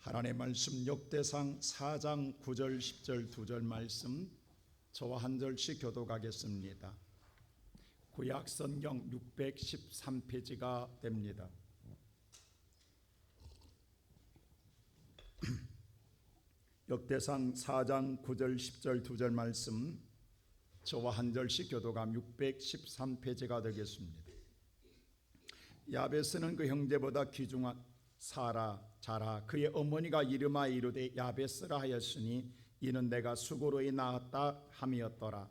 하나님의 말씀 역대상 4장 9절 10절 2절 말씀 저와 한 절씩 교독하겠습니다. 구약 성경 613페이지가 됩니다. 역대상 4장 9절 10절 2절 말씀 저와 한 절씩 교독함 613페이지가 되겠습니다. 야베스는 그 형제보다 귀중한 자라 그의 어머니가 이름하여 이르되 야베스라 하였으니 이는 내가 수고로이 낳았다 함이었더라.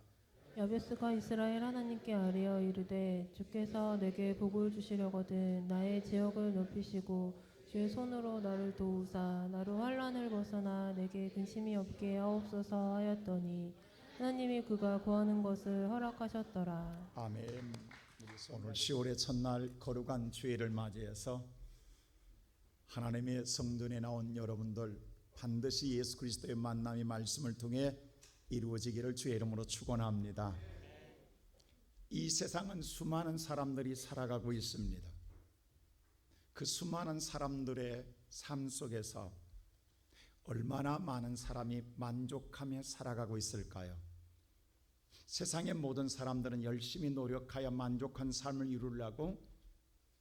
야베스가 이스라엘 하나님께 아뢰어 이르되 주께서 내게 복을 주시려거든 나의 지역을 높이시고 주의 손으로 나를 도우사 나로 환난을 벗어나 내게 근심이 없게 하옵소서 하였더니 하나님이 그가 구하는 것을 허락하셨더라. 아멘. 오늘 10월의 첫날 거룩한 주일을 맞이해서 하나님의 성전에 나온 여러분들 반드시 예수 그리스도의 만남의 말씀을 통해 이루어지기를 주의 이름으로 축원합니다. 이 세상은 수많은 사람들이 살아가고 있습니다. 그 수많은 사람들의 삶 속에서 얼마나 많은 사람이 만족하며 살아가고 있을까요? 세상의 모든 사람들은 열심히 노력하여 만족한 삶을 이루려고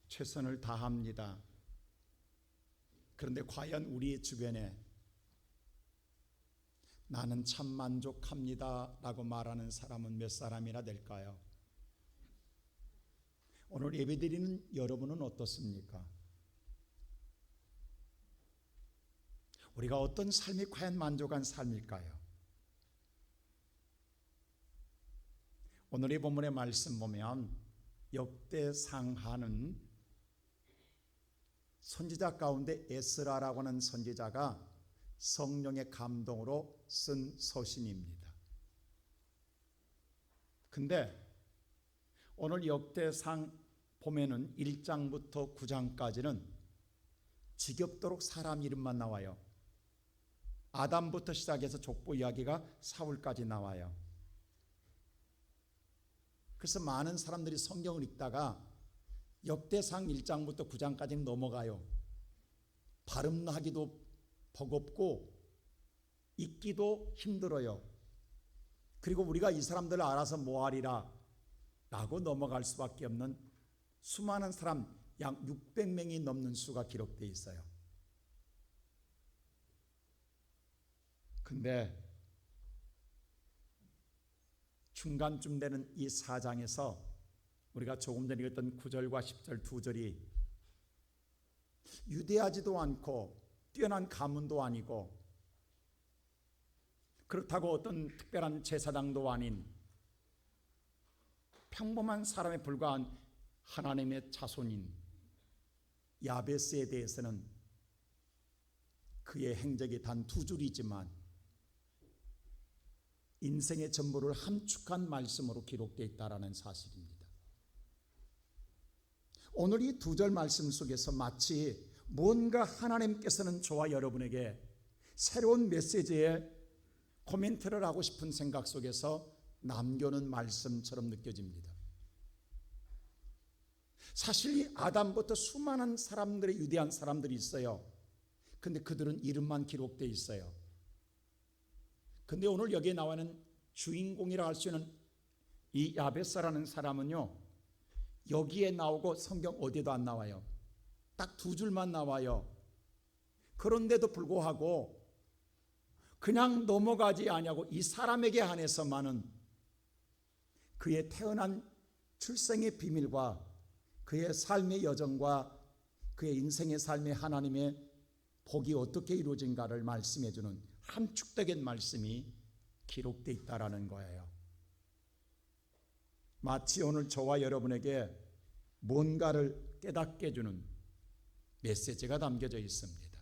최선을 다합니다. 그런데 과연 우리 주변에 나는 참 만족합니다 라고 말하는 사람은 몇 사람이나 될까요? 오늘 예배드리는 여러분은 어떻습니까? 우리가 어떤 삶이 과연 만족한 삶일까요? 오늘 이 본문의 말씀 보면 역대상하는 선지자 가운데 에스라라고 하는 선지자가 성령의 감동으로 쓴 서신입니다. 근데 오늘 역대상 보면은 1장부터 9장까지는 지겹도록 사람 이름만 나와요. 아담부터 시작해서 족보 이야기가 사울까지 나와요. 그래서 많은 사람들이 성경을 읽다가 역대상 1장부터 9장까지는 넘어가요. 발음하기도 버겁고 읽기도 힘들어요. 그리고 우리가 이 사람들을 알아서 뭐하리라 라고 넘어갈 수밖에 없는 수많은 사람 약 600명이 넘는 수가 기록되어 있어요. 근데 중간쯤 되는 이 4장에서 우리가 조금 전에 읽었던 9절과 10절 2절이 유대하지도 않고 뛰어난 가문도 아니고 그렇다고 어떤 특별한 제사장도 아닌 평범한 사람에 불과한 하나님의 자손인 야베스에 대해서는 그의 행적이 단 2줄이지만 인생의 전부를 함축한 말씀으로 기록되어 있다는 사실입니다. 오늘 이 2절 말씀 속에서 마치 뭔가 하나님께서는 저와 여러분에게 새로운 메시지에 코멘트를 하고 싶은 생각 속에서 남겨놓은 말씀처럼 느껴집니다. 사실 이 아담부터 수많은 사람들의 위대한 사람들이 있어요. 근데 그들은 이름만 기록되어 있어요. 근데 오늘 여기에 나와 있는 주인공이라 할 수 있는 이 야베스라는 사람은요, 여기에 나오고 성경 어디에도 안 나와요. 딱 2줄만 나와요. 그런데도 불구하고 그냥 넘어가지 아니하고 이 사람에게 한해서만은 그의 태어난 출생의 비밀과 그의 삶의 여정과 그의 인생의 삶의 하나님의 복이 어떻게 이루어진가를 말씀해주는 함축된 말씀이 기록되어 있다는 거예요. 마치 오늘 저와 여러분에게 뭔가를 깨닫게 해주는 메시지가 담겨져 있습니다.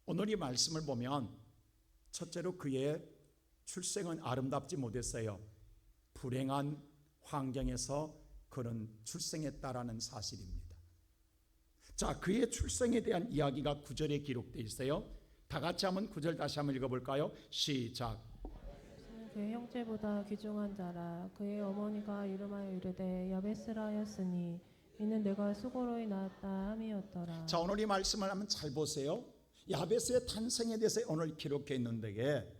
오늘 이 말씀을 보면 첫째로 그의 출생은 아름답지 못했어요. 불행한 환경에서 그는 출생했다라는 사실입니다. 자, 그의 출생에 대한 이야기가 9절에 기록되어 있어요. 다 같이 한번 9절 다시 한번 읽어볼까요? 시작. 그의 형제보다 귀중한 자라 그의 어머니가 이름하여 이르되 야베스라 하였으니 이는 내가 수고로이 낳았다 함이었더라. 자, 오늘 이 말씀을 한번 잘 보세요. 야베스의 탄생에 대해서 오늘 기록해 있는데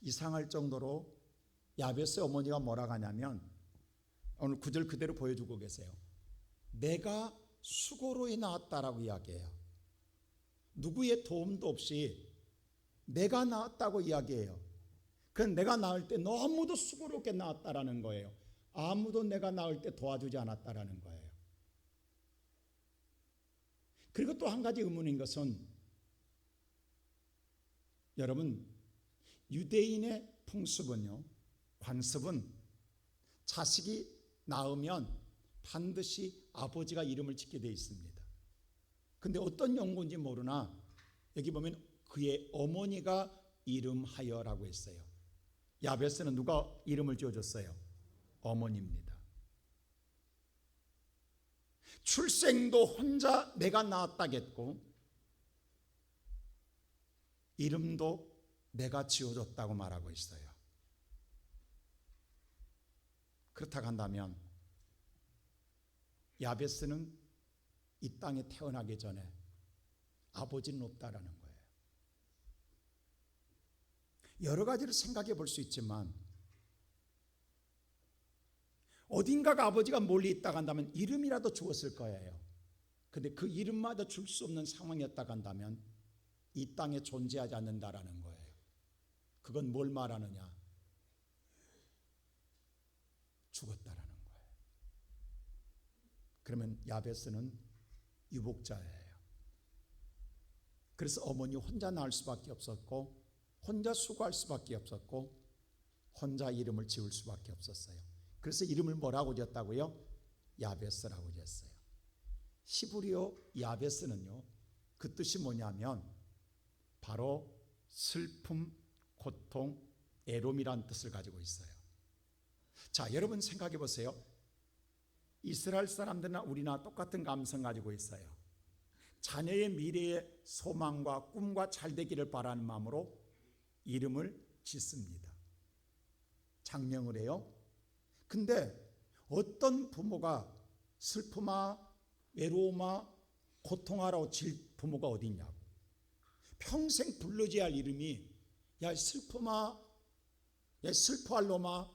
이상할 정도로 야베스의 어머니가 뭐라고 하냐면 오늘 구절 그대로 보여주고 계세요. 내가 수고로이 낳았다라고 이야기해요. 누구의 도움도 없이 내가 낳았다고 이야기해요. 그건 내가 낳을 때 너무도 수고롭게 낳았다라는 거예요. 아무도 내가 낳을 때 도와주지 않았다라는 거예요. 그리고 또 한 가지 의문인 것은 여러분 유대인의 풍습은요, 관습은 자식이 낳으면 반드시 아버지가 이름을 짓게 되어 있습니다. 근데 어떤 연고인지 모르나 여기 보면 그의 어머니가 이름하여라고 했어요. 야베스는 누가 이름을 지어줬어요? 어머니입니다. 출생도 혼자 내가 낳았다겠고 이름도 내가 지어줬다고 말하고 있어요. 그렇다고 한다면 야베스는 이 땅에 태어나기 전에 아버지는 없다라는 거예요. 여러 가지를 생각해 볼 수 있지만 어딘가가 아버지가 멀리 있다고 한다면 이름이라도 주었을 거예요. 근데 그 이름마다 줄 수 없는 상황이었다고 한다면 이 땅에 존재하지 않는다라는 거예요. 그건 뭘 말하느냐? 죽었다라는 거예요. 그러면 야베스는 유복자예요. 그래서 어머니 혼자 낳을 수밖에 없었고 혼자 수고할 수밖에 없었고 혼자 이름을 지을 수밖에 없었어요. 그래서 이름을 뭐라고 지었다고요? 야베스라고 지었어요. 히브리어 야베스는요, 그 뜻이 뭐냐면 바로 슬픔, 고통, 애롬이란 뜻을 가지고 있어요. 자, 여러분 생각해 보세요. 이스라엘 사람들이나 우리나 똑같은 감성 가지고 있어요. 자녀의 미래의 소망과 꿈과 잘 되기를 바라는 마음으로 이름을 짓습니다. 장명을 해요. 근데 어떤 부모가 슬픔아, 외로움아, 고통하라고 질 부모가 어디 있냐고. 평생 부르지 할 이름이 야 슬픔아, 야 슬퍼할 놈아,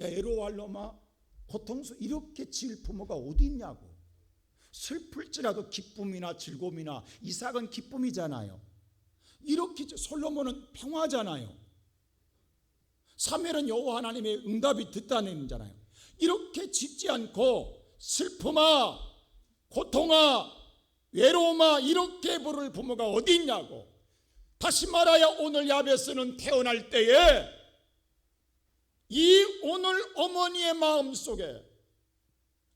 야 애로워할 놈아, 고통스 이렇게 질 부모가 어디 있냐고. 슬플지라도 기쁨이나 즐거움이나 이삭은 기쁨이잖아요. 이렇게 솔로몬은 평화잖아요. 사무엘은 여호와 하나님의 응답이 듣다는 잖아요. 이렇게 짓지 않고 슬픔아, 고통아, 외로움아 이렇게 부를 부모가 어디 있냐고. 다시 말하여 오늘 야베스는 태어날 때에 이 오늘 어머니의 마음속에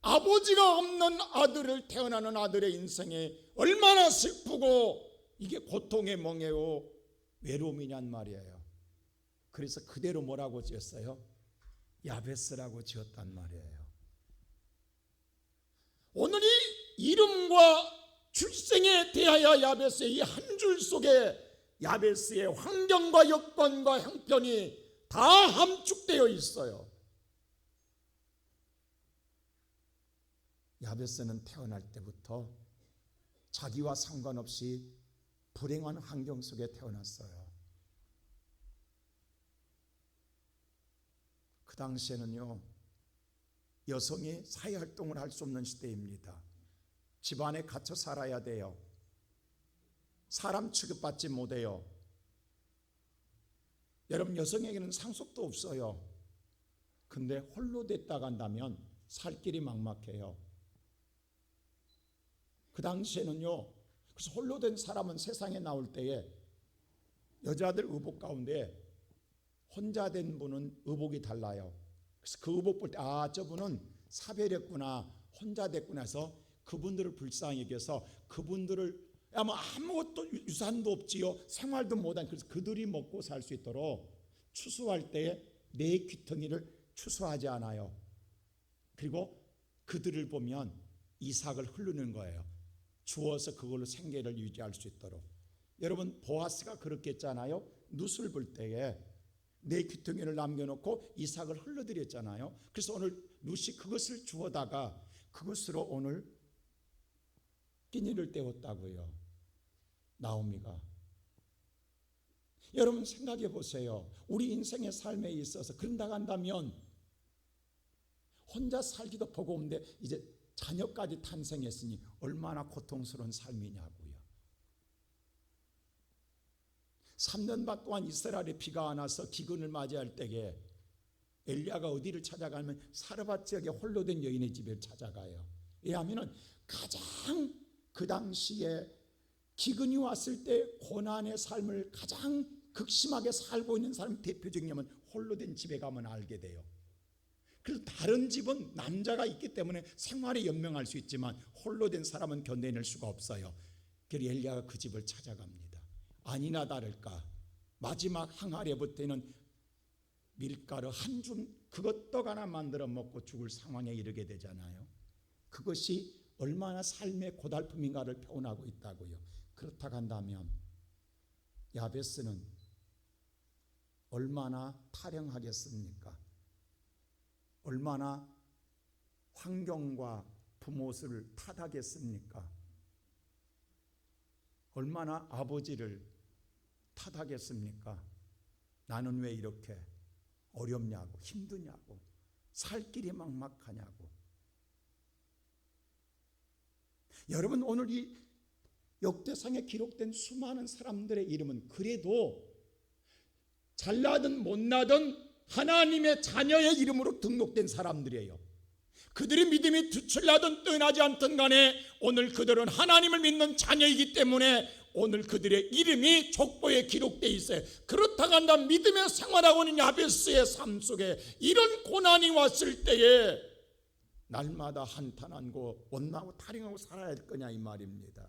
아버지가 없는 아들을 태어나는 아들의 인생에 얼마나 슬프고 이게 고통의 멍에요 외로움이냔 말이에요. 그래서 그대로 뭐라고 지었어요? 야베스라고 지었단 말이에요. 오늘 이 이름과 출생에 대하여 야베스의 이 한 줄 속에 야베스의 환경과 여건과 형편이 다 함축되어 있어요. 야베스는 태어날 때부터 자기와 상관없이 불행한 환경 속에 태어났어요. 그 당시에는요, 여성이 사회활동을 할 수 없는 시대입니다. 집안에 갇혀 살아야 돼요. 사람 취급받지 못해요. 여러분, 여성에게는 상속도 없어요. 근데 홀로 됐다가 한다면 살 길이 막막해요. 그 당시에는요, 그래서 홀로 된 사람은 세상에 나올 때에 여자들 의복 가운데 혼자 된 분은 의복이 달라요. 그래서 그 의복 볼 때 아, 저분은 사별했구나, 혼자 됐구나 해서 그분들을 불쌍히 여겨서 그분들을 아마 아무것도 유산도 없지요, 생활도 못한, 그래서 그들이 먹고 살 수 있도록 추수할 때에 내 귀퉁이를 추수하지 않아요. 그리고 그들을 보면 이삭을 흐르는 거예요. 주어서 그걸로 생계를 유지할 수 있도록. 여러분, 보아스가 그렇게 했잖아요. 룻을 볼 때에 내 귀퉁이를 남겨놓고 이삭을 흘러드렸잖아요. 그래서 오늘 룻이 그것을 주워다가 그것으로 오늘 끼니를 때웠다고요. 나오미가. 여러분 생각해 보세요. 우리 인생의 삶에 있어서 그런다고 한다면 혼자 살기도 버거운데 이제 자녀까지 탄생했으니 얼마나 고통스러운 삶이냐고요. 3년 반 동안 이스라엘에 비가 안 와서 기근을 맞이할 때에 엘리야가 어디를 찾아가면 사르밧 지역에 홀로 된 여인의 집을 찾아가요. 왜냐하면 가장 그 당시에 기근이 왔을 때 고난의 삶을 가장 극심하게 살고 있는 사람 대표적인 면 홀로 된 집에 가면 알게 돼요. 그래서 다른 집은 남자가 있기 때문에 생활에 연명할 수 있지만 홀로 된 사람은 견뎌낼 수가 없어요. 그래서 엘리야가 그 집을 찾아갑니다. 아니나 다를까 마지막 항아리부터는 밀가루 한 줌 그것 떡 하나 만들어 먹고 죽을 상황에 이르게 되잖아요. 그것이 얼마나 삶의 고달픔인가를 표현하고 있다고요. 그렇다고 한다면 야베스는 얼마나 타령하겠습니까? 얼마나 환경과 부모를 탓하겠습니까? 얼마나 아버지를 탓하겠습니까? 나는 왜 이렇게 어렵냐고, 힘드냐고, 살 길이 막막하냐고. 여러분 오늘 이 역대상에 기록된 수많은 사람들의 이름은 그래도 잘나든 못나든 하나님의 자녀의 이름으로 등록된 사람들이에요. 그들의 믿음이 뒤틀나든 떠나지 않든 간에 오늘 그들은 하나님을 믿는 자녀이기 때문에 오늘 그들의 이름이 족보에 기록되어 있어요. 그렇다고 한다면 믿음의 생활하고 있는 야베스의 삶 속에 이런 고난이 왔을 때에 날마다 한탄하고 원망하고 타령하고 살아야 할 거냐 이 말입니다.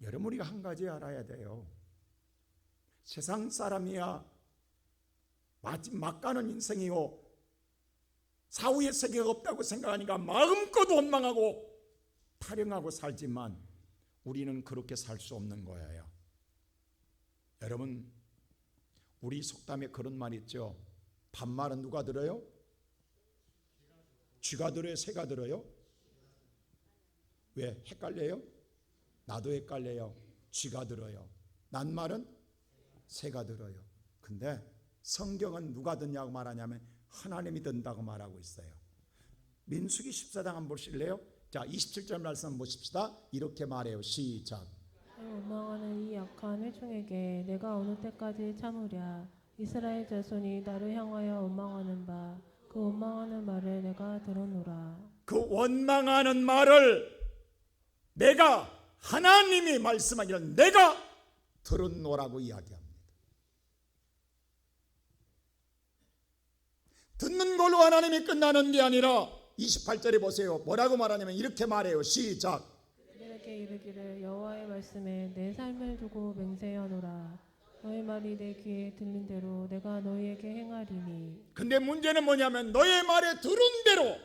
여러분 우리가 한 가지 알아야 돼요. 세상 사람이야 막 가는 인생이요 사후의 세계가 없다고 생각하니까 마음껏 원망하고 타령하고 살지만 우리는 그렇게 살 수 없는 거예요. 여러분 우리 속담에 그런 말 있죠. 반말은 누가 들어요? 쥐가 들어요? 새가 들어요? 왜? 헷갈려요? 나도 헷갈려요. 쥐가 들어요. 낱말은 새가 들어요. 근데 성경은 누가 듣냐고 말하냐면 하나님이 든다고 말하고 있어요. 민수기 14장 한번 보실래요? 자 27절 말씀 한번 보십시다. 이렇게 말해요. 시작. 원망하는 이 약한 회중에게 내가 어느 때까지 참으랴. 이스라엘 자손이 나를 향하여 원망하는 바 그 원망하는 말을 내가 들었노라. 그 원망하는 말을 내가 하나님이 말씀하기를 내가 들었노라고 이야기합니다. 듣는 걸로 하나님이 끝나는 게 아니라 28절에 보세요. 뭐라고 말하냐면 이렇게 말해요. 시작. 그들에게 이르기를 여호와의 말씀에 내 삶을 두고 맹세하노라. 너의 말이 내 귀에 들린 대로 내가 너희에게 행하리니. 근데 문제는 뭐냐면 너의 말에 들은 대로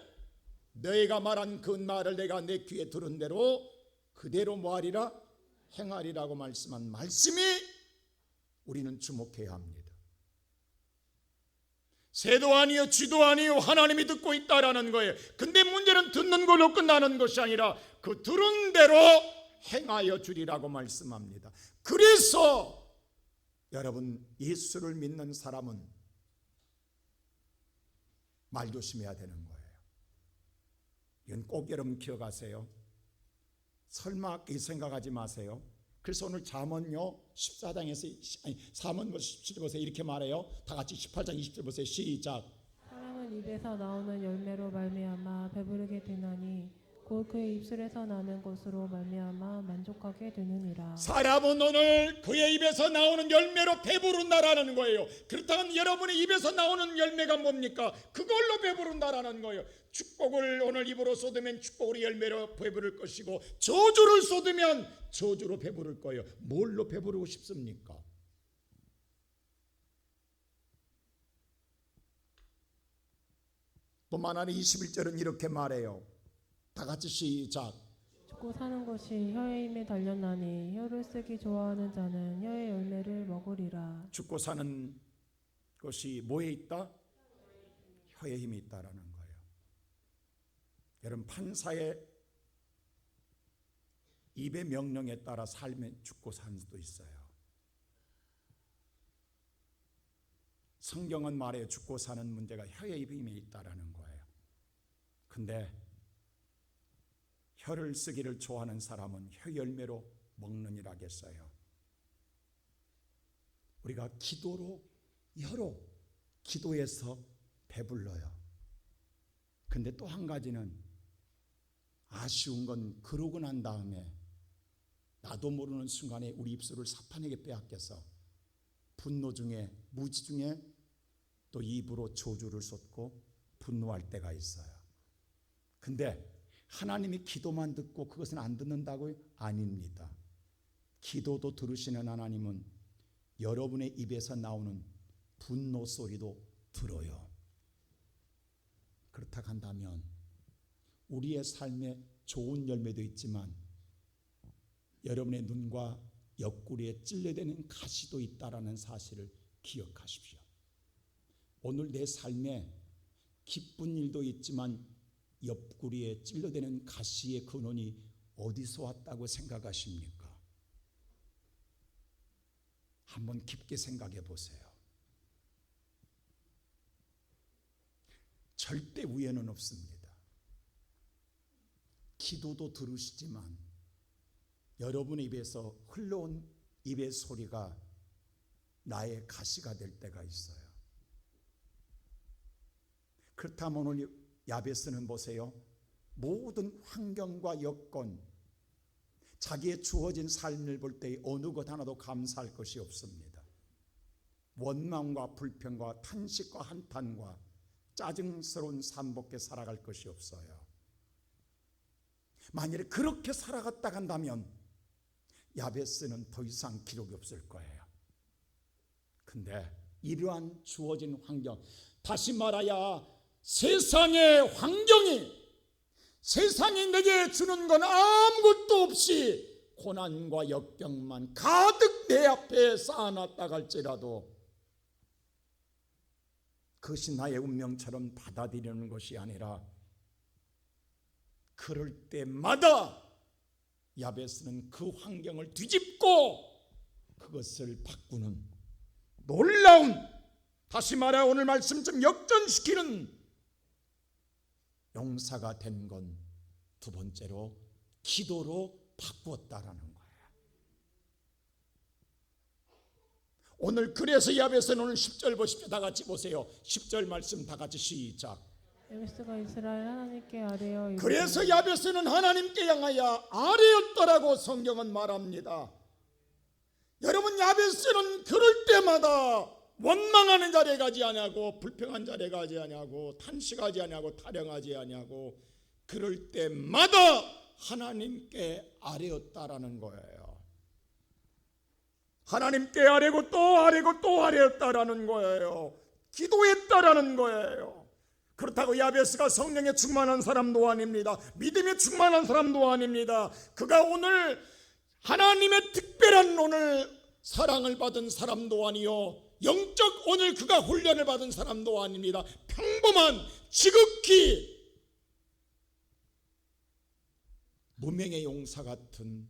너희가 말한 그 말을 내가 내 귀에 들은 대로 그대로 뭐하리라? 행하리라고 말씀한 말씀이 우리는 주목해야 합니다. 새도 아니요 쥐도 아니요 하나님이 듣고 있다라는 거예요. 근데 문제는 듣는 걸로 끝나는 것이 아니라 그 들은 대로 행하여 주리라고 말씀합니다. 그래서 여러분 예수를 믿는 사람은 말 조심해야 되는 거예요. 이건 꼭 여러분 기억하세요. 설마 이 생각하지 마세요. 그래서 오늘 잠언요 14장에서 잠언 17절 보세요. 이렇게 말해요. 다 같이 18장 20절 보세요. 시작. 사람은 입에서 나오는 열매로 말미암아 배부르게 되나니 곧 그의 입술에서 나는 것으로 말미암아 만족하게 되느니라. 사람은 오늘 그의 입에서 나오는 열매로 배부른다라는 거예요. 그렇다면 여러분의 입에서 나오는 열매가 뭡니까? 그걸로 배부른다라는 거예요. 축복을 오늘 입으로 쏟으면 축복으로 열매로 배부를 것이고 저주를 쏟으면 저주로 배부를 거예요. 뭘로 배부르고 싶습니까? 뿐만 아니라 21절은 이렇게 말해요. 다 같이 시작. 죽고 사는 것이 혀의 힘에 달렸나니 혀를 쓰기 좋아하는 자는 혀의 열매를 먹으리라. 죽고 사는 것이 뭐에 있다? 혀에 힘이 있다라는 거예요. 여러분, 판사의 입의 명령에 따라 삶에 죽고 사는 수도 있어요. 성경은 말해요. 죽고 사는 문제가 혀의 힘에 있다라는 거예요. 근데 혀를 쓰기를 좋아하는 사람은 혀 열매로 먹느니라 하겠어요. 우리가 기도로, 혀로 기도해서 배불러요. 근데 또 한 가지는 아쉬운 건 그러고 난 다음에 나도 모르는 순간에 우리 입술을 사탄에게 빼앗겨서 분노 중에, 무지 중에 또 입으로 저주를 쏟고 분노할 때가 있어요. 근데 하나님이 기도만 듣고 그것은 안 듣는다고요? 아닙니다. 기도도 들으시는 하나님은 여러분의 입에서 나오는 분노 소리도 들어요. 그렇다 한다면 우리의 삶에 좋은 열매도 있지만 여러분의 눈과 옆구리에 찔려대는 가시도 있다라는 사실을 기억하십시오. 오늘 내 삶에 기쁜 일도 있지만 옆구리에 찔려대는 가시의 근원이 어디서 왔다고 생각하십니까? 한번 깊게 생각해 보세요. 절대 우연은 없습니다. 기도도 들으시지만 여러분의 입에서 흘러온 입의 소리가 나의 가시가 될 때가 있어요. 그렇다면 오늘 야베스는 보세요. 모든 환경과 여건, 자기의 주어진 삶을 볼 때 어느 것 하나도 감사할 것이 없습니다. 원망과 불평과 탄식과 한탄과 짜증스러운 삶밖에 살아갈 것이 없어요. 만일에 그렇게 살아갔다 간다면 야베스는 더 이상 기록이 없을 거예요. 근데 이러한 주어진 환경, 다시 말하야 세상의 환경이, 세상이 내게 주는 건 아무것도 없이 고난과 역경만 가득 내 앞에 쌓아놨다 할지라도 그것이 나의 운명처럼 받아들이는 것이 아니라 그럴 때마다 야베스는 그 환경을 뒤집고 그것을 바꾸는 놀라운, 다시 말해 오늘 말씀 좀 역전시키는 용사가 된 건 두 번째로 기도로 바꾸었다라는 거예요. 오늘 그래서 야베스는 오늘 10절 보십시오. 다 같이 보세요. 10절 말씀 다 같이 시작. 야베스가 이스라엘 하나님께 아뢰어 이르되, 그래서 야베스는 하나님께 향하여 아뢰었더라고 성경은 말합니다. 여러분, 야베스는 그럴 때마다 원망하는 자리에 가지 아니하고 불평한 자리에 가지 아니하고 탄식하지 아니하고 타령하지 아니하고 그럴 때마다 하나님께 아뢰었다라는 거예요. 하나님께 아뢰고 또 아뢰고 또 아뢰었다라는 거예요. 기도했다라는 거예요. 그렇다고 야베스가 성령에 충만한 사람도 아닙니다. 믿음에 충만한 사람도 아닙니다. 그가 오늘 하나님의 특별한 오늘 사랑을 받은 사람도 아니요, 영적 오늘 그가 훈련을 받은 사람도 아닙니다. 평범한 지극히 무명의 용사 같은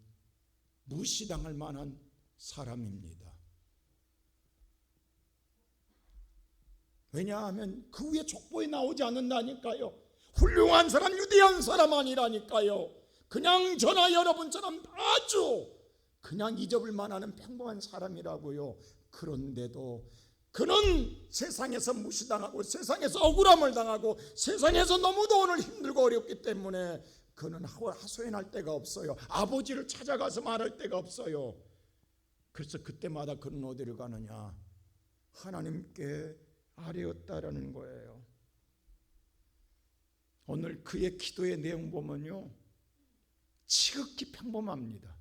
무시당할 만한 사람입니다. 왜냐하면 그 위에 족보에 나오지 않는다니까요. 훌륭한 사람, 위대한 사람 아니라니까요. 그냥 저나 여러분처럼 아주 그냥 잊어볼 만한 평범한 사람이라고요. 그런데도 그는 세상에서 무시당하고 세상에서 억울함을 당하고 세상에서 너무도 오늘 힘들고 어렵기 때문에 그는 하소연할 데가 없어요. 아버지를 찾아가서 말할 데가 없어요. 그래서 그때마다 그는 어디를 가느냐? 하나님께 아뢰었다라는 거예요. 오늘 그의 기도의 내용 보면요, 지극히 평범합니다.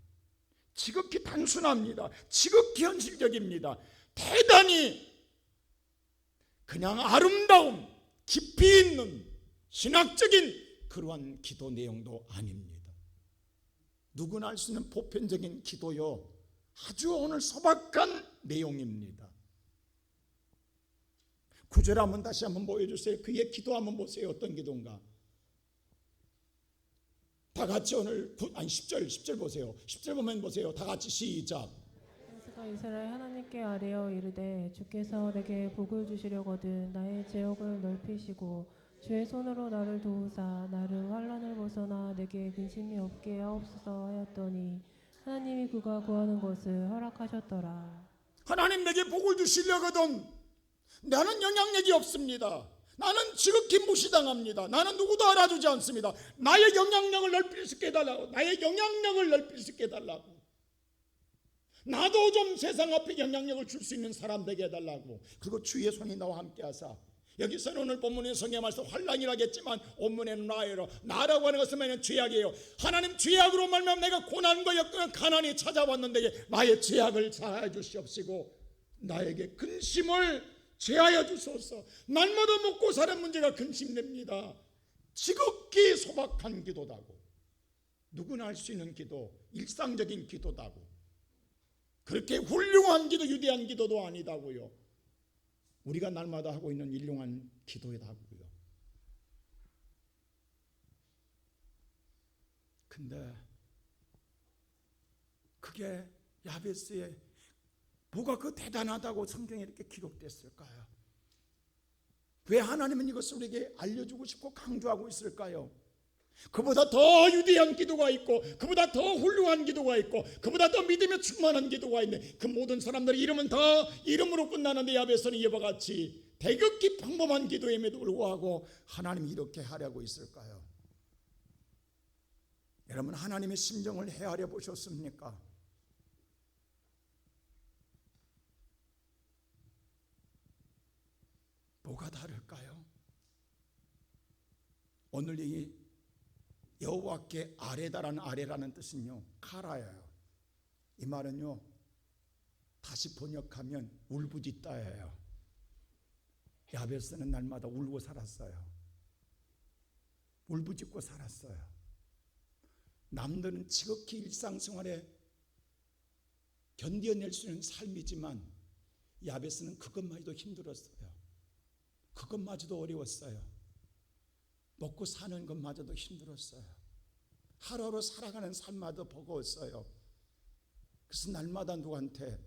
지극히 단순합니다. 지극히 현실적입니다. 대단히 그냥 아름다운 깊이 있는 신학적인 그러한 기도 내용도 아닙니다. 누구나 할 수 있는 보편적인 기도요, 아주 오늘 소박한 내용입니다. 9절 한번 다시 한번 보여주세요. 그의 기도 한번 보세요. 어떤 기도인가? 다 같이 오늘 10절 보세요. 10절 보면 보세요. 다 같이 시작. 원수가 이스라엘 하나님께 아뢰어 이르되 주께서 내게 복을 주시려거든 나의 제역을 넓히시고 주의 손으로 나를 도우사 나를 환난을 벗어나 내게 근심이 없게 하옵소서 하였더니 하나님이 그가 구하는 것을 허락하셨더라. 하나님 내게 복을 주시려거든 나는 영향력이 없습니다. 나는 지극히 무시당합니다. 나는 누구도 알아주지 않습니다. 나의 영향력을 넓힐 수 있게 해달라고. 나의 영향력을 넓힐 수 있게 해달라고. 나도 좀 세상 앞에 영향력을 줄 수 있는 사람 되게 해달라고. 그리고 주의 손이 나와 함께 하사. 여기서는 오늘 본문의 성경 말씀 환난이라겠지만 원문에는 나라고 하는 것은 죄악이에요. 하나님 죄악으로 말미암아 내가 고난과 역경과 가난이 찾아왔는데 나의 죄악을 사하여 주시옵시고 나에게 근심을 제하여 주소서. 날마다 먹고 사는 문제가 근심됩니다. 지극히 소박한 기도다고. 누구나 할 수 있는 기도, 일상적인 기도다고. 그렇게 훌륭한 기도, 위대한 기도도 아니다고요. 우리가 날마다 하고 있는 일용한 기도이다고요. 근데 그게 야베스의 뭐가 그 대단하다고 성경에 이렇게 기록됐을까요? 왜 하나님은 이것을 우리에게 알려주고 싶고 강조하고 있을까요? 그보다 더 위대한 기도가 있고 그보다 더 훌륭한 기도가 있고 그보다 더 믿음에 충만한 기도가 있는데 그 모든 사람들의 이름은 다 이름으로 끝나는데 야베스는 이와 같이 대극히 평범한 기도임에도 불구하고 하나님이 이렇게 하려고 있을까요? 여러분 하나님의 심정을 헤아려 보셨습니까? 뭐가 다를까요? 오늘 이 여호와께 아뢰다라는 뜻은요 카라예요. 이 말은요 다시 번역하면 울부짖다예요. 야베스는 날마다 울고 살았어요. 울부짖고 살았어요. 남들은 지극히 일상생활에 견뎌낼 수 있는 삶이지만 야베스는 그것마저도 힘들었어요. 그것마저도 어려웠어요. 먹고 사는 것마저도 힘들었어요. 하루하루 살아가는 삶마저 버거웠어요. 그래서 날마다 누구한테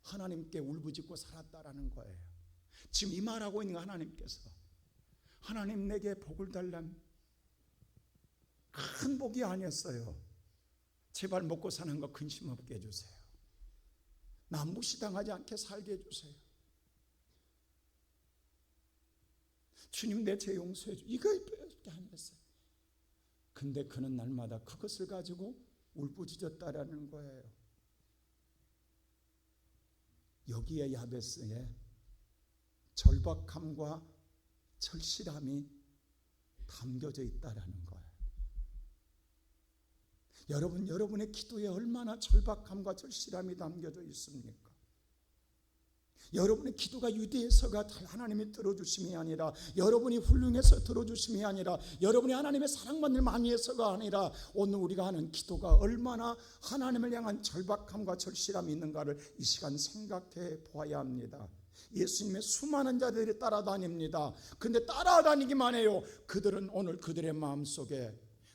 하나님께 울부짖고 살았다라는 거예요. 지금 이 말하고 있는 하나님께서 하나님 내게 복을 달라면 큰 복이 아니었어요. 제발 먹고 사는 거 근심 없게 해주세요. 나 무시당하지 않게 살게 해주세요. 주님 내 죄 용서해 주. 이거밖에 안 했어요. 근데 그는 날마다 그것을 가지고 울부짖었다라는 거예요. 여기에 야베스의 절박함과 절실함이 담겨져 있다라는 거예요. 여러분의 기도에 얼마나 절박함과 절실함이 담겨져 있습니까? 여러분의 기도가 위대해서가 하나님이 들어주심이 아니라 여러분이 훌륭해서 들어주심이 아니라 여러분이 하나님의 사랑만을 많이 해서가 아니라 오늘 우리가 하는 기도가 얼마나 하나님을 향한 절박함과 절실함이 있는가를 이 시간 생각해 보아야 합니다. 예수님의 수많은 자들이 따라다닙니다. 근데 따라다니기만 해요. 그들은 오늘 그들의 마음속에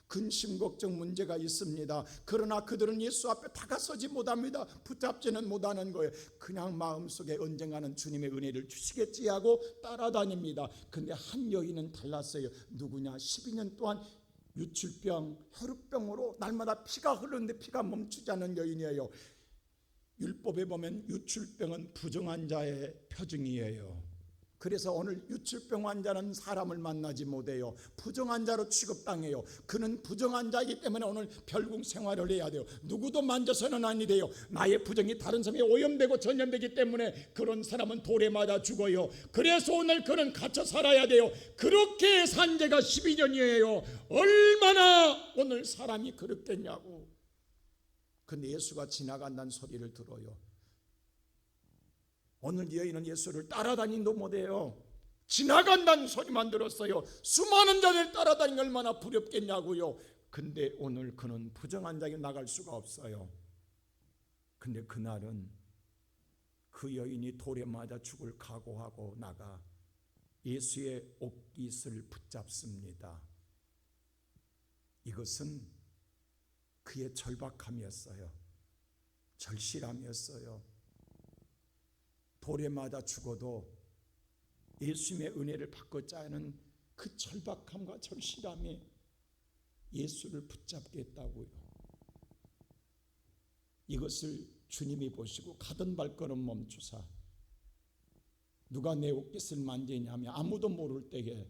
근심 걱정 문제가 있습니다. 그러나 그들은 예수 앞에 다가서지 못합니다. 붙잡지는 못하는 거예요. 그냥 마음속에 언젠가는 주님의 은혜를 주시겠지 하고 따라다닙니다. 근데 한 여인은 달랐어요. 누구냐? 12년 동안 유출병, 혈우병으로 날마다 피가 흐르는데 피가 멈추지 않는 여인이에요. 율법에 보면 유출병은 부정한 자의 표징이에요. 그래서 오늘 유출병 환자는 사람을 만나지 못해요. 부정한 자로 취급당해요. 그는 부정한 자이기 때문에 오늘 별궁 생활을 해야 돼요. 누구도 만져서는 아니 돼요. 나의 부정이 다른 사람에 오염되고 전염되기 때문에 그런 사람은 돌에 맞아 죽어요. 그래서 오늘 그는 갇혀 살아야 돼요. 그렇게 산 지가 12년이에요. 얼마나 오늘 사람이 그렇겠냐고. 근데 예수가 지나간다는 소리를 들어요. 오늘 여인은 예수를 따라다니도 못해요. 지나간다는 소리만 들었어요. 수많은 자들 따라다니는 얼마나 부럽겠냐고요. 근데 오늘 그는 부정한 자에게 나갈 수가 없어요. 근데 그날은 그 여인이 돌에 맞아 죽을 각오하고 나가 예수의 옷깃을 붙잡습니다. 이것은 그의 절박함이었어요. 절실함이었어요. 돌에 맞아 죽어도 예수님의 은혜를 받고자 하는 그 절박함과 절실함이 예수를 붙잡게 했다고요. 이것을 주님이 보시고 가던 발걸음 멈추사 누가 내 옷깃을 만지냐며 아무도 모를 때에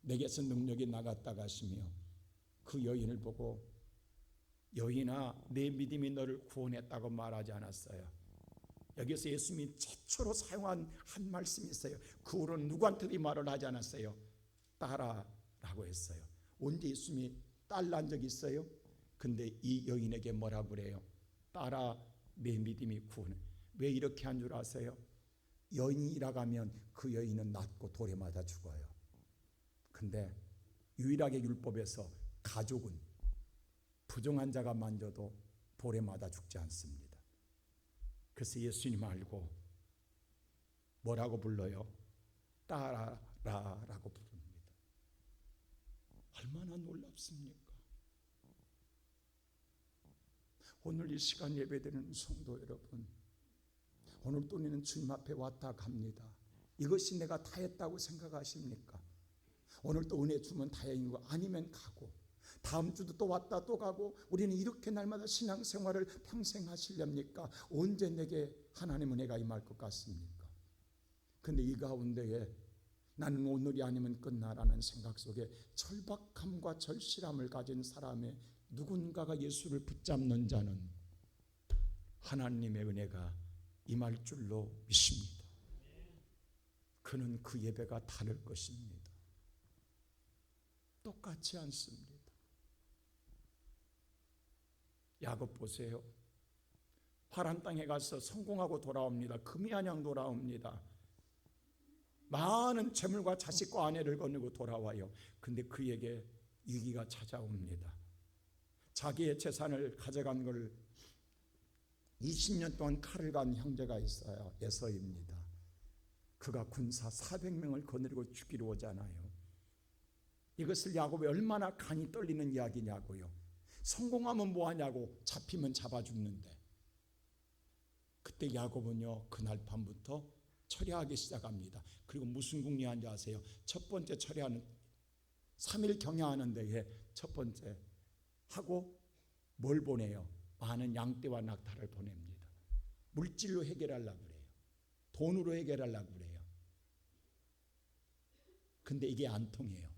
내게서 능력이 나갔다 가시며 그 여인을 보고 여인아 내 믿음이 너를 구원했다고 말하지 않았어요. 여기서 예수님이 최초로 사용한 한 말씀이 있어요. 그 후로는 누구한테도 이 말을 하지 않았어요. 따라라고 했어요. 언제 예수님이 딸난 적이 있어요? 근데 이 여인에게 뭐라고 그래요? 따라 내 믿음이 구원해. 왜 이렇게 한 줄 아세요? 여인이라고 하면 그 여인은 낫고 돌에 맞아 죽어요. 근데 유일하게 율법에서 가족은 부정한 자가 만져도 돌에 맞아 죽지 않습니다. 그래서 예수님 알고 뭐라고 불러요? 따라라라고 부릅니다. 얼마나 놀랍습니까? 오늘 이 시간 예배드리는 성도 여러분, 오늘도 우리는 주님 앞에 왔다 갑니다. 이것이 내가 다 했다고 생각하십니까? 오늘도 은혜 주면 다행이고 아니면 가고 다음 주도 또 왔다 또 가고 우리는 이렇게 날마다 신앙생활을 평생 하시렵니까? 언제 내게 하나님 은혜가 임할 것 같습니까? 근데 이 가운데에 나는 오늘이 아니면 끝나라는 생각 속에 절박함과 절실함을 가진 사람의 누군가가 예수를 붙잡는 자는 하나님의 은혜가 임할 줄로 믿습니다. 그는 그 예배가 다를 것입니다. 똑같지 않습니다. 야곱 보세요. 파란 땅에 가서 성공하고 돌아옵니다. 금이 한양 돌아옵니다. 많은 재물과 자식과 아내를 거느리고 돌아와요. 근데 그에게 위기가 찾아옵니다. 자기의 재산을 가져간 걸 20년 동안 칼을 간 형제가 있어요. 에서입니다. 그가 군사 400명을 거느리고 죽이러 오잖아요. 이것을 야곱이 얼마나 간이 떨리는 이야기냐고요. 성공하면 뭐하냐고, 잡히면 잡아 죽는데. 그때 야곱은요 그날 밤부터 철야하기 시작합니다. 그리고 무슨 궁리한지 아세요? 첫 번째 철야는 3일 경야하는 데에 첫 번째 하고 뭘 보내요? 많은 양떼와 낙타를 보냅니다. 물질로 해결하려고 그래요. 돈으로 해결하려고 그래요. 근데 이게 안 통해요.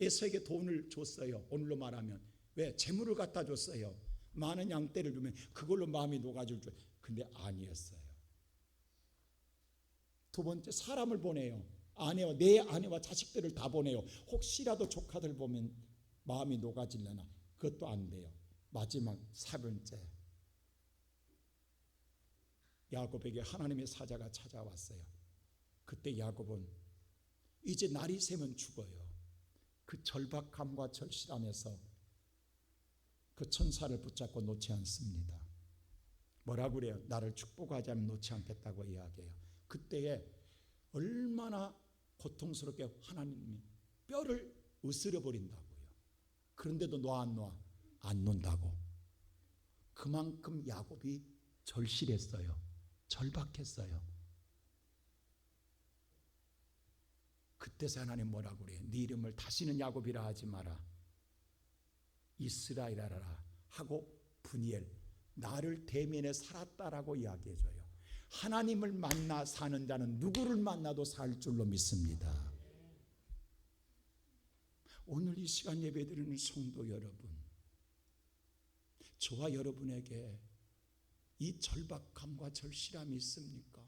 에서에게 돈을 줬어요. 오늘로 말하면 왜? 재물을 갖다 줬어요. 많은 양떼를 주면 그걸로 마음이 녹아질 줄. 근데 아니었어요. 두 번째 사람을 보내요. 아내와 내 아내와 자식들을 다 보내요. 혹시라도 조카들 보면 마음이 녹아질려나. 그것도 안 돼요. 마지막 4번째 야곱에게 하나님의 사자가 찾아왔어요. 그때 야곱은 이제 날이 새면 죽어요. 그 절박함과 절실함에서 그 천사를 붙잡고 놓지 않습니다. 뭐라고 그래요? 나를 축복하지 않으면 놓지 않겠다고 이야기해요. 그때에 얼마나 고통스럽게 하나님이 뼈를 으스려 버린다고요. 그런데도 놔 안 놔? 안 놓는다고. 그만큼 야곱이 절실했어요. 절박했어요. 그때서 하나님 뭐라고 그래요? 네 이름을 다시는 야곱이라 하지 마라. 이스라엘이라 하고 분이엘, 나를 대면에 살았다라고 이야기해줘요. 하나님을 만나 사는 자는 누구를 만나도 살 줄로 믿습니다. 오늘 이 시간 예배드리는 성도 여러분, 저와 여러분에게 이 절박함과 절실함이 있습니까?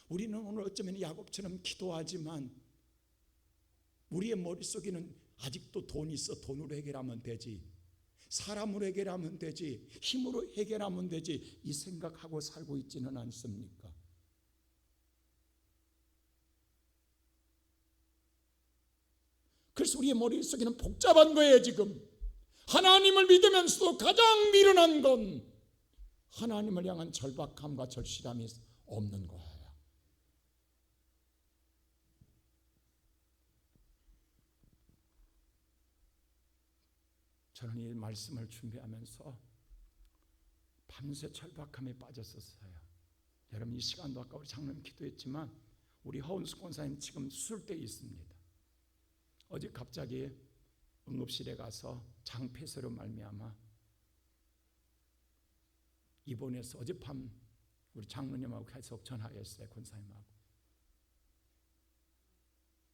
우리는 오늘 어쩌면 야곱처럼 기도하지만 우리의 머릿속에는 아직도 돈이 있어. 돈으로 해결하면 되지, 사람으로 해결하면 되지, 힘으로 해결하면 되지, 이 생각하고 살고 있지는 않습니까? 그래서 우리의 머릿속에는 복잡한 거예요. 지금 하나님을 믿으면서도 가장 미련한 건 하나님을 향한 절박함과 절실함이 없는 거예요. 저는 이 말씀을 준비하면서 밤새 절박함에 빠졌었어요. 여러분, 이 시간도 아까 우리 장로님 기도했지만 우리 허은숙 권사님 지금 수술대에 있습니다. 어제 갑자기 응급실에 가서 장폐소로 말미암아 입원해서 어젯밤 우리 장로님하고 계속 전화했어요. 권사님하고.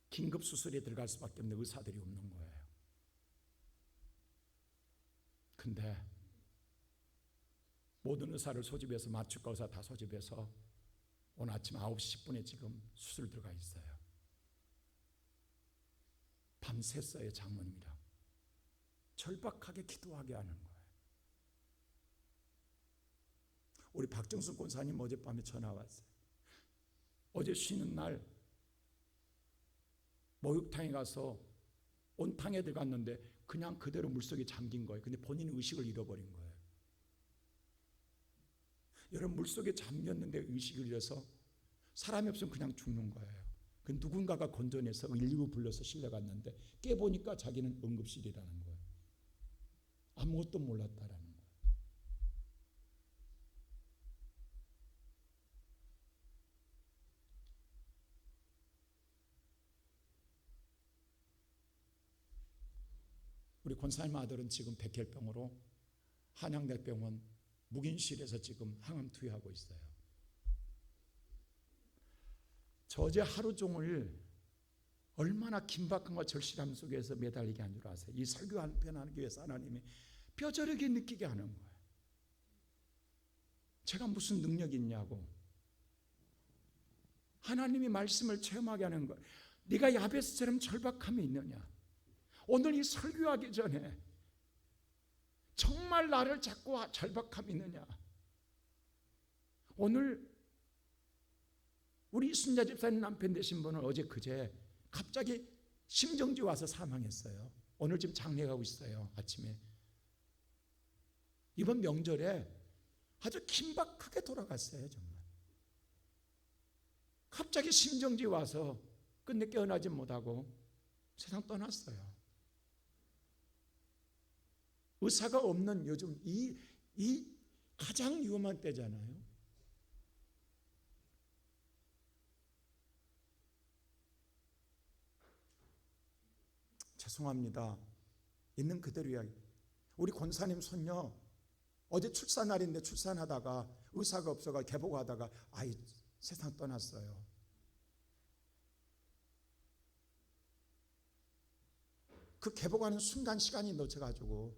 긴급 수술에 들어갈 수밖에 없는 의사들이 없는 거예요. 근데 모든 의사를 소집해서 마취과 의사 다 소집해서 오늘 아침 9시 10분에 지금 수술 들어가 있어요. 밤샜어요. 장모님이랑 절박하게 기도하게 하는 거예요. 우리 박정순 권사님 어젯밤에 전화 왔어요. 어제 쉬는 날 목욕탕에 가서 온탕에 들어갔는데 그냥 그대로 물속에 잠긴 거예요. 근데 본인은 의식을 잃어버린 거예요. 여러분, 물속에 잠겼는데 의식을 잃어서 사람이 없으면 그냥 죽는 거예요. 그 누군가가 건져내서 119 불러서 실려갔는데 깨보니까 자기는 응급실이라는 거예요. 아무것도 몰랐다라는 거예요. 우리 권사님 아들은 지금 백혈병으로 한양대병원 묵인실에서 지금 항암 투여하고 있어요. 저 어제 하루 종일 얼마나 긴박함과 절실함 속에서 매달리게 한 줄 아세요? 이 설교 한 편 하기 위해서 하나님이 뼈저리게 느끼게 하는 거예요. 제가 무슨 능력이 있냐고. 하나님이 말씀을 체험하게 하는 거예요. 네가 야베스처럼 절박함이 있느냐? 오늘 이 설교하기 전에 정말 나를 잡고 절박함이 있느냐? 오늘 우리 이순자 집사님 남편 되신 분은 어제 그제 갑자기 심정지 와서 사망했어요. 오늘 지금 장례가고 있어요. 아침에. 이번 명절에 아주 긴박하게 돌아갔어요. 정말. 갑자기 심정지 와서 끝내 깨어나지 못하고 세상 떠났어요. 의사가 없는 요즘 이 가장 위험한 때잖아요. 죄송합니다. 있는 그대로 이야기. 우리 권사님 손녀 어제 출산날인데 출산하다가 의사가 없어가 개복하다가 아이 세상 떠났어요. 그 개복하는 순간 시간이 놓쳐가지고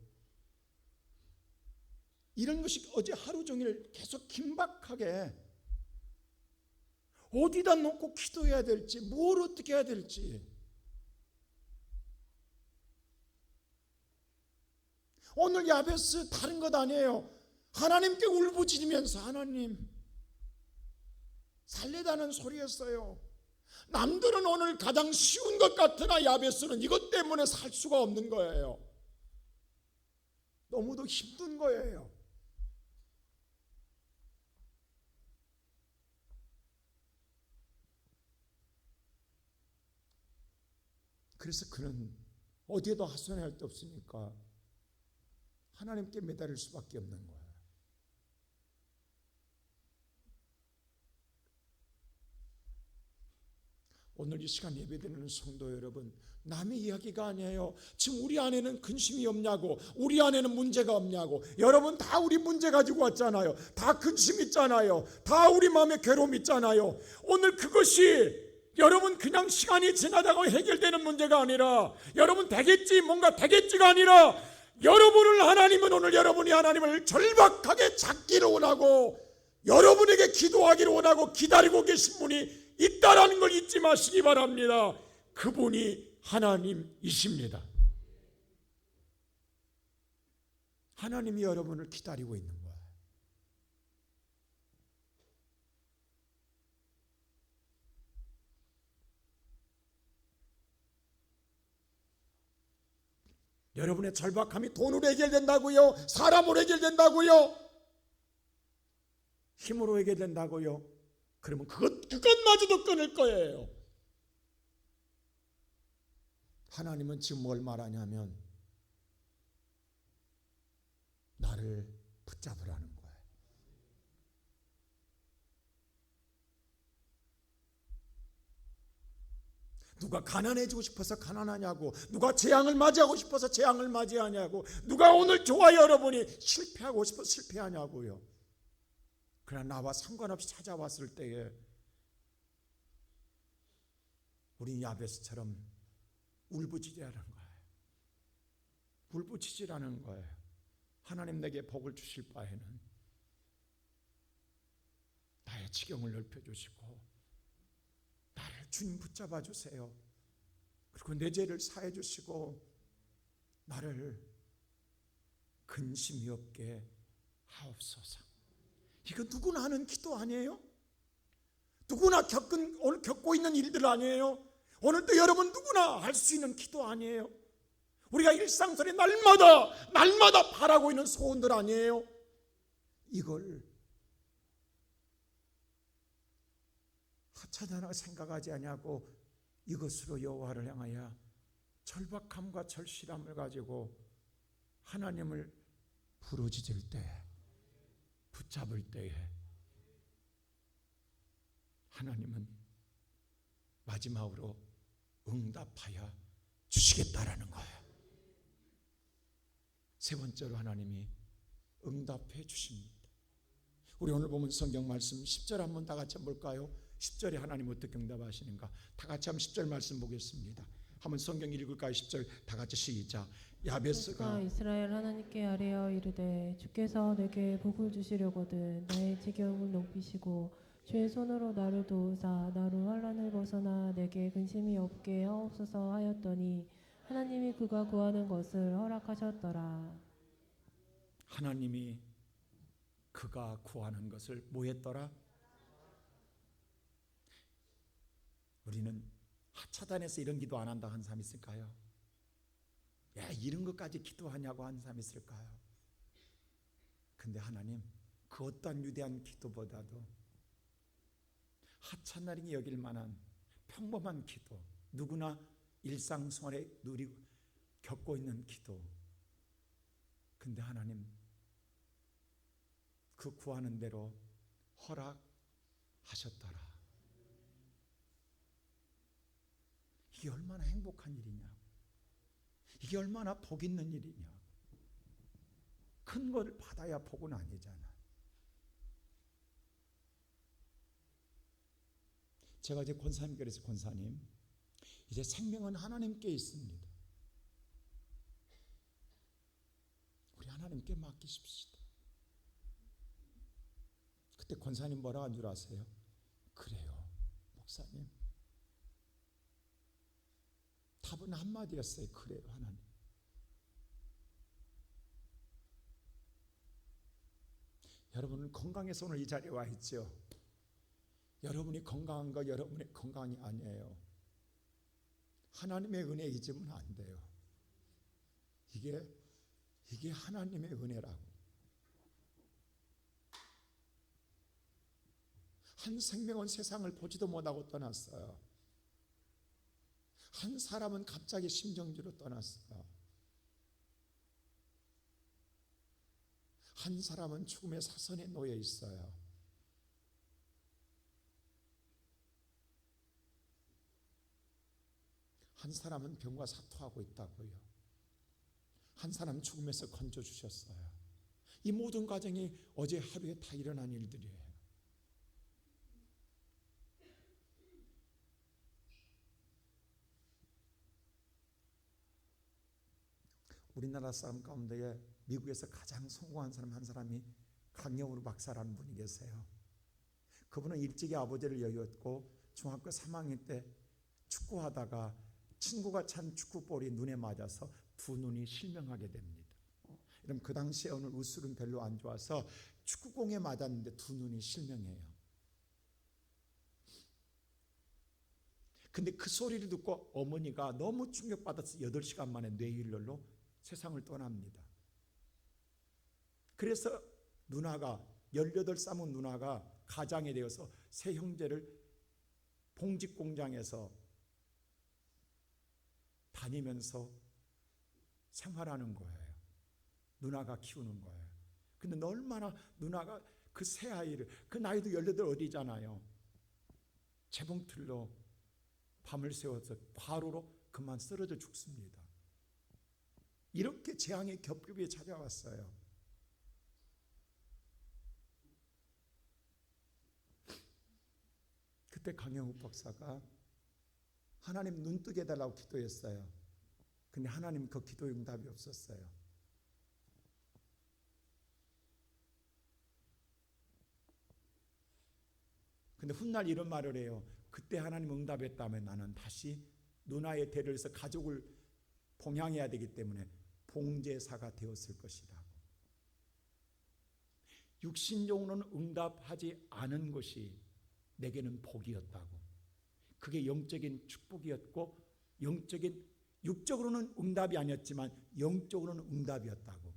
이런 것이 어제 하루 종일 계속 긴박하게 어디다 놓고 기도해야 될지 뭘 어떻게 해야 될지 오늘 야베스 다른 것 아니에요. 하나님께 울부짖으면서 하나님 살려다는 소리였어요. 남들은 오늘 가장 쉬운 것 같으나 야베스는 이것 때문에 살 수가 없는 거예요. 너무도 힘든 거예요. 그래서 그는 어디에도 하소연할 데 없으니까 하나님께 매달릴 수밖에 없는 거예요. 오늘 이 시간 예배드리는 성도 여러분, 남의 이야기가 아니에요. 지금 우리 안에는 근심이 없냐고, 우리 안에는 문제가 없냐고. 여러분 다 우리 문제 가지고 왔잖아요. 다 근심 있잖아요. 다 우리 마음에 괴로움 있잖아요. 오늘 그것이 여러분 그냥 시간이 지나다가 해결되는 문제가 아니라 여러분 되겠지 뭔가 되겠지가 아니라 여러분을 하나님은 오늘 여러분이 하나님을 절박하게 찾기를 원하고 여러분에게 기도하기를 원하고 기다리고 계신 분이 있다라는 걸 잊지 마시기 바랍니다. 그분이 하나님이십니다. 하나님이 여러분을 기다리고 있는 거예요. 여러분의 절박함이 돈으로 해결된다고요? 사람으로 해결된다고요? 힘으로 해결된다고요? 그러면 그것마저도 끊을 거예요. 하나님은 지금 뭘 말하냐면 나를 붙잡으라는 거예요. 누가 가난해지고 싶어서 가난하냐고, 누가 재앙을 맞이하고 싶어서 재앙을 맞이하냐고, 누가 오늘 저와 여러분이 실패하고 싶어서 실패하냐고요. 그러나 나와 상관없이 찾아왔을 때에 우리 야베스처럼 울부짖으라는 거예요. 울부짖으라는 거예요. 하나님 내게 복을 주실 바에는 나의 지경을 넓혀주시고 나를 주님 붙잡아 주세요. 그리고 내 죄를 사해 주시고 나를 근심이 없게 하옵소서. 이거 누구나 하는 기도 아니에요? 누구나 오늘 겪고 있는 일들 아니에요? 오늘도 여러분 누구나 할 수 있는 기도 아니에요? 우리가 일상생활에 날마다 바라고 있는 소원들 아니에요? 이걸 하찮다고 생각하지 아니하고 이것으로 여호와를 향하여 절박함과 절실함을 가지고 하나님을 부르짖을 때, 붙잡을 때에 하나님은 마지막으로 응답하여 주시겠다라는 거예요. 세 번째로 하나님이 응답해 주십니다. 우리 오늘 보면 성경 말씀 10절 한번 다 같이 한번 볼까요? 10절에 하나님 어떻게 응답하시는가? 다 같이 한번 10절 말씀 보겠습니다. 한번 성경 읽을까요? 10절 다 같이 시작. 야베스가 이스라엘 하나님께 아뢰어 이르되 주께서 내게 복을 주시려거든 나의 지경을 높이시고 주의 손으로 나를 도우사 나로 환난을 벗어나 내게 근심이 없게 하옵소서 하였더니 하나님이 그가 구하는 것을 허락하셨더라. 하나님이 그가 구하는 것을 뭐 했더라? 우리는 하차단에서 이런 기도 안 한다 한 사람 있을까요? 야, 이런 것까지 기도하냐고 한 사람 있을까요? 근데 하나님 그 어떠한 위대한 기도보다도 하찮나링이 여길 만한 평범한 기도, 누구나 일상생활에 겪고 있는 기도, 근데 하나님 그 구하는 대로 허락하셨더라. 이게 얼마나 행복한 일이냐, 이게 얼마나 복 있는 일이냐. 큰 걸 받아야 복은 아니잖아. 제가 이제 권사님께 그래서 권사님, 이제 생명은 하나님께 있습니다. 우리 하나님께 맡기십시다. 그때 권사님 뭐라 한 줄 아세요? 그래요 목사님. 답은 한마디였어요. 그래요 하나님. 여러분은 건강해서 오늘 이 자리에 와 있죠. 여러분이 건강한 거 여러분의 건강이 아니에요. 하나님의 은혜 잊으면 안 돼요. 이게 하나님의 은혜라고. 한 생명은 세상을 보지도 못하고 떠났어요. 한 사람은 갑자기 심정지로 떠났어요. 한 사람은 죽음의 사선에 놓여 있어요. 한 사람은 병과 사투하고 있다고요. 한 사람은 죽음에서 건져주셨어요. 이 모든 과정이 어제 하루에 다 일어난 일들이에요. 우리나라 사람 가운데에 미국에서 가장 성공한 사람 한 사람이 강영우 박사라는 분이 계세요. 그분은 일찍이 아버지를 여겼고 중학교 3학년 때 축구하다가 친구가 찬 축구볼이 눈에 맞아서 두 눈이 실명하게 됩니다. 그럼 그 당시에 오늘 우술은 별로 안 좋아서 축구공에 맞았는데 두 눈이 실명해요. 근데 그 소리를 듣고 어머니가 너무 충격받아서 8시간 만에 뇌일렬로 세상을 떠납니다. 그래서 누나가 18살 누나가 가장이 되어서 세 형제를 봉직공장에서 다니면서 생활하는 거예요. 누나가 키우는 거예요. 근데 얼마나 누나가 그 새 아이를, 그 나이도 18 어리잖아요. 재봉틀로 밤을 새워서 과로로 그만 쓰러져 죽습니다. 이렇게 재앙이 겹겹이 찾아왔어요. 그때 강영욱 박사가 하나님 눈 뜨게 해달라고 기도했어요. 근데 하나님 그 기도에 응답이 없었어요. 근데 훗날 이런 말을 해요. 그때 하나님 응답했다면 나는 다시 누나의 대를 해서 가족을 봉양해야 되기 때문에 봉제사가 되었을 것이다. 육신적으로는 응답하지 않은 것이 내게는 복이었다고. 그게 영적인 축복이었고, 육적으로는 응답이 아니었지만 영적으로는 응답이었다고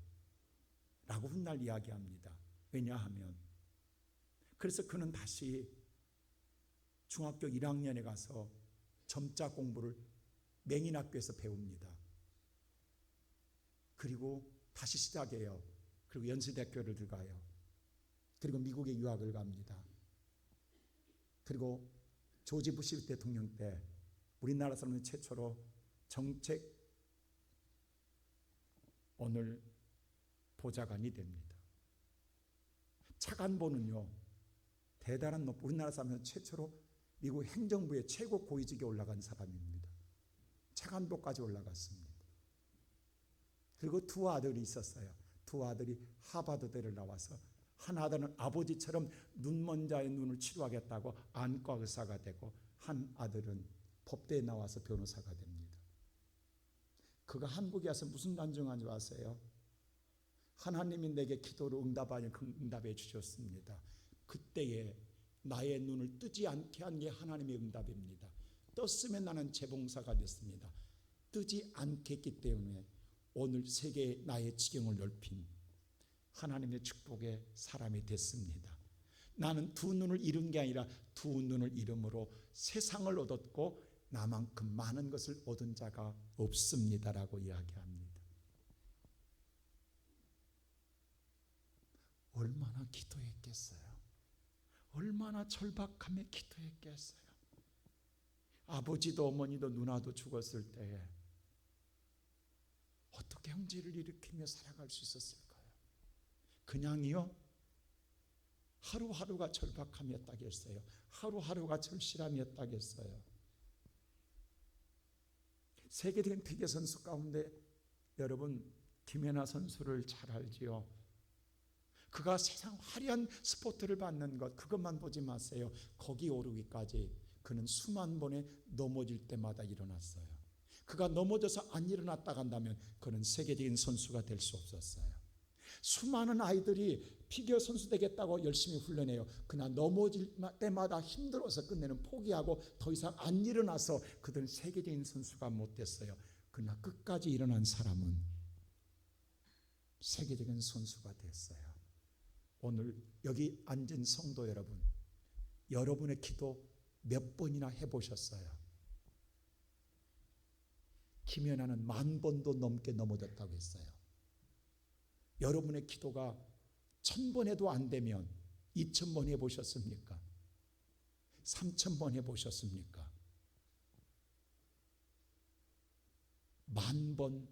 라고 훗날 이야기합니다. 왜냐하면 그래서 그는 다시 중학교 1학년에 가서 점자 공부를 맹인학교에서 배웁니다. 그리고 다시 시작해요. 그리고 연세대학교를 들어가요. 그리고 미국에 유학을 갑니다. 그리고 조지 부시 대통령 때 우리나라 사람은 최초로 정책 오늘 보좌관이 됩니다. 차관보는요, 대단한 우리나라 사람은 최초로 미국 행정부의 최고 고위직에 올라간 사람입니다. 차관보까지 올라갔습니다. 그리고 두 아들이 있었어요. 두 아들이 하버드대를 나와서, 한 아들은 아버지처럼 눈먼 자의 눈을 치료하겠다고 안과 의사가 되고, 한 아들은 법대에 나와서 변호사가 됩니다. 그가 한국에 와서 무슨 단정한 줄 아세요? 하나님이 내게 기도를 응답해 주셨습니다. 그때에 나의 눈을 뜨지 않게 한 게 하나님의 응답입니다. 떴으면 나는 재봉사가 됐습니다. 뜨지 않게 했기 때문에 오늘 세계에 나의 지경을 넓힌 하나님의 축복의 사람이 됐습니다. 나는 두 눈을 잃은 게 아니라 두 눈을 잃음으로 세상을 얻었고 나만큼 많은 것을 얻은 자가 없습니다라고 이야기합니다. 얼마나 기도했겠어요? 얼마나 절박함에 기도했겠어요? 아버지도 어머니도 누나도 죽었을 때에 어떻게 형제를 일으키며 살아갈 수 있었을까요? 그냥이요? 하루하루가 절박함이었다겠어요? 하루하루가 절실함이었다겠어요? 세계적인 피겨 선수 가운데 여러분 김연아 선수를 잘 알지요? 그가 세상 화려한 스포츠를 받는 것, 그것만 보지 마세요. 거기 오르기까지 그는 수만 번에 넘어질 때마다 일어났어요. 그가 넘어져서 안 일어났다 간다면 그는 세계적인 선수가 될 수 없었어요. 수많은 아이들이 피겨 선수 되겠다고 열심히 훈련해요. 그러나 넘어질 때마다 힘들어서 끝내는 포기하고 더 이상 안 일어나서 그들은 세계적인 선수가 못 됐어요. 그러나 끝까지 일어난 사람은 세계적인 선수가 됐어요. 오늘 여기 앉은 성도 여러분, 여러분의 기도 몇 번이나 해보셨어요? 김연아는 10,000번도 넘게 넘어졌다고 했어요. 여러분의 기도가 1,000번 해도 안 되면 2,000번 해보셨습니까? 3,000번 해보셨습니까? 10,000번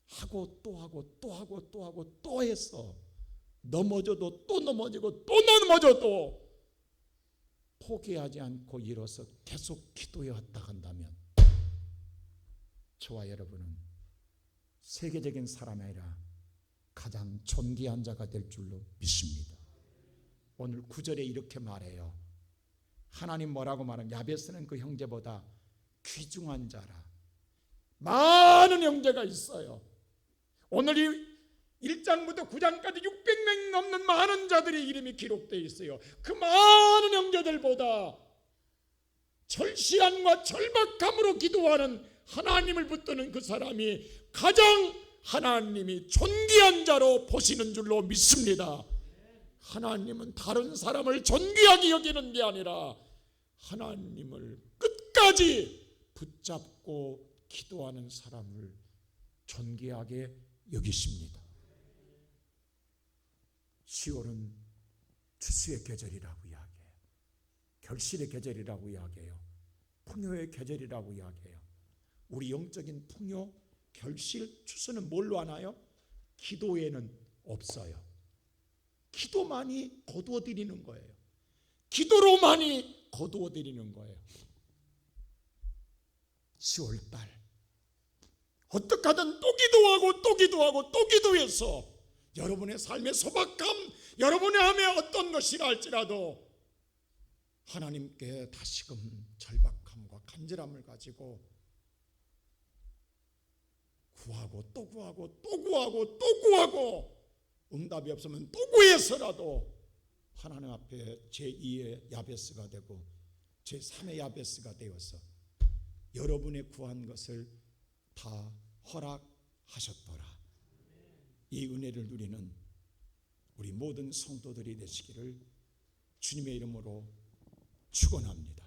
하고 또 하고 또 하고 또 하고 또 했어. 넘어져도 또 넘어지고 또 넘어져도 포기하지 않고 일어서 계속 기도해 왔다 한다면 저와 여러분은 세계적인 사람이 아니라 가장 존귀한 자가 될 줄로 믿습니다. 오늘 9절에 이렇게 말해요. 하나님 뭐라고 말하면 야베스는 그 형제보다 귀중한 자라. 많은 형제가 있어요. 오늘 이 1장부터 9장까지 600명 넘는 많은 자들의 이름이 기록되어 있어요. 그 많은 형제들보다 절실함과 절박함으로 기도하는 하나님을 붙드는 그 사람이 가장 하나님이 존귀한 자로 보시는 줄로 믿습니다. 하나님은 다른 사람을 존귀하게 여기는 게 아니라 하나님을 끝까지 붙잡고 기도하는 사람을 존귀하게 여기십니다. 10월은 추수의 계절이라고 이야기해요. 결실의 계절이라고 이야기해요. 풍요의 계절이라고 이야기해요. 우리 영적인 풍요, 결실, 추수는 뭘로 하나요? 기도에는 없어요. 기도만이 거두어 드리는 거예요. 기도로만이 거두어 드리는 거예요. 10월달 어떻게 하든 또 기도하고 또 기도하고 또 기도해서 여러분의 삶의 소박함, 여러분의 함에 어떤 것이라 할지라도 하나님께 다시금 절박함과 간절함을 가지고 구하고 또 구하고 또 구하고 또 구하고 응답이 없으면 또 구해서라도 하나님 앞에 제2의 야베스가 되고 제3의 야베스가 되어서 여러분의 구한 것을 다 허락하셨더라. 이 은혜를 누리는 우리 모든 성도들이 되시기를 주님의 이름으로 축원합니다.